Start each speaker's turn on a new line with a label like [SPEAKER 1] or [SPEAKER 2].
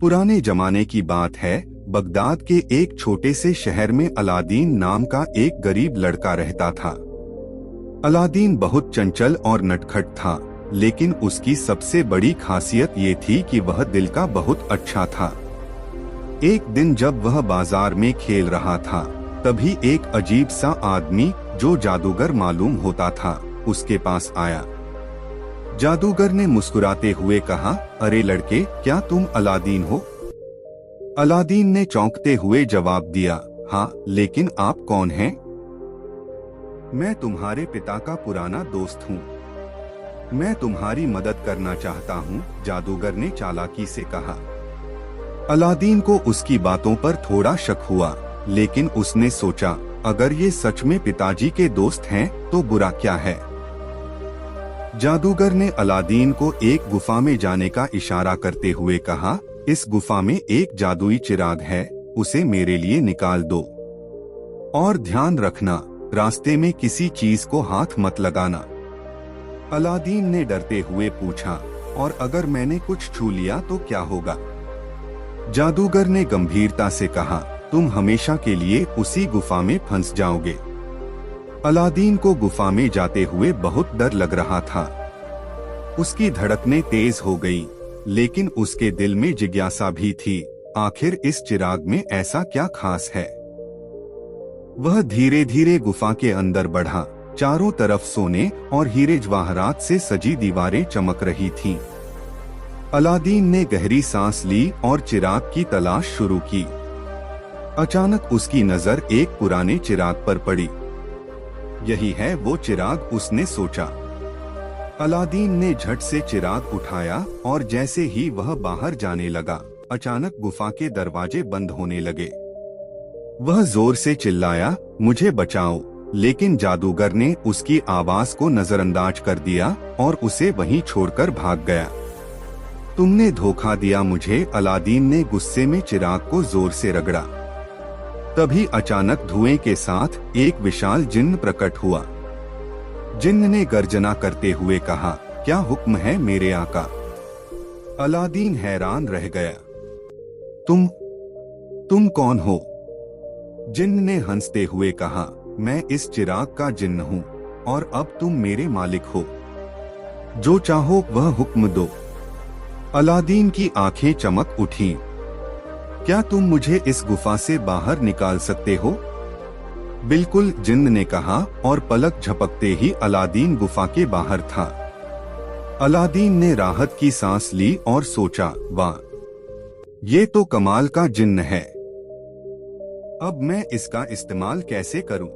[SPEAKER 1] पुराने जमाने की बात है। बगदाद के एक छोटे से शहर में अलादीन नाम का एक गरीब लड़का रहता था। अलादीन बहुत चंचल और नटखट था, लेकिन उसकी सबसे बड़ी खासियत ये थी कि वह दिल का बहुत अच्छा था। एक दिन जब वह बाजार में खेल रहा था, तभी एक अजीब सा आदमी जो जादूगर मालूम होता था उसके पास आया। जादूगर ने मुस्कुराते हुए कहा, अरे लड़के, क्या तुम अलादीन हो? अलादीन ने चौंकते हुए जवाब दिया, हाँ, लेकिन आप कौन हैं? मैं तुम्हारे पिता का पुराना दोस्त हूँ। मैं तुम्हारी मदद करना चाहता हूँ, जादूगर ने चालाकी से कहा। अलादीन को उसकी बातों पर थोड़ा शक हुआ, लेकिन उसने सोचा, अगर ये सच में पिताजी के दोस्त हैं तो बुरा क्या है। जादूगर ने अलादीन को एक गुफा में जाने का इशारा करते हुए कहा, इस गुफा में एक जादुई चिराग है, उसे मेरे लिए निकाल दो। और ध्यान रखना, रास्ते में किसी चीज को हाथ मत लगाना। अलादीन ने डरते हुए पूछा, और अगर मैंने कुछ छू लिया तो क्या होगा? जादूगर ने गंभीरता से कहा, तुम हमेशा के लिए उसी गुफा में फंस जाओगे। अलादीन को गुफा में जाते हुए बहुत डर लग रहा था। उसकी धड़कनें तेज हो गईं, लेकिन उसके दिल में जिज्ञासा भी थी, आखिर इस चिराग में ऐसा क्या खास है। वह धीरे धीरे गुफा के अंदर बढ़ा। चारों तरफ सोने और हीरे जवाहरात से सजी दीवारें चमक रही थीं। अलादीन ने गहरी सांस ली और चिराग की तलाश शुरू की। अचानक उसकी नजर एक पुराने चिराग पर पड़ी। यही है वो चिराग, उसने सोचा। अलादीन ने झट से चिराग उठाया और जैसे ही वह बाहर जाने लगा, अचानक गुफा के दरवाजे बंद होने लगे। वह जोर से चिल्लाया, मुझे बचाओ, लेकिन जादूगर ने उसकी आवाज को नजरअंदाज कर दिया और उसे वहीं छोड़कर भाग गया। तुमने धोखा दिया मुझे, अलादीन ने गुस्से में चिराग को जोर से रगड़ा। तभी अचानक धुएं के साथ एक विशाल जिन्न प्रकट हुआ। जिन्न ने गर्जना करते हुए कहा, क्या हुक्म है मेरे आका? अलादीन हैरान रह गया। तुम कौन हो? जिन्न ने हंसते हुए कहा, मैं इस चिराग का जिन्न हूँ और अब तुम मेरे मालिक हो। जो चाहो वह हुक्म दो। अलादीन की आंखें चमक उठीं। क्या तुम मुझे इस गुफा से बाहर निकाल सकते हो? बिल्कुल, जिन्न ने कहा और पलक झपकते ही अलादीन गुफा के बाहर था। अलादीन ने राहत की सांस ली और सोचा, वाह, ये तो कमाल का जिन्न है। अब मैं इसका इस्तेमाल कैसे करूं?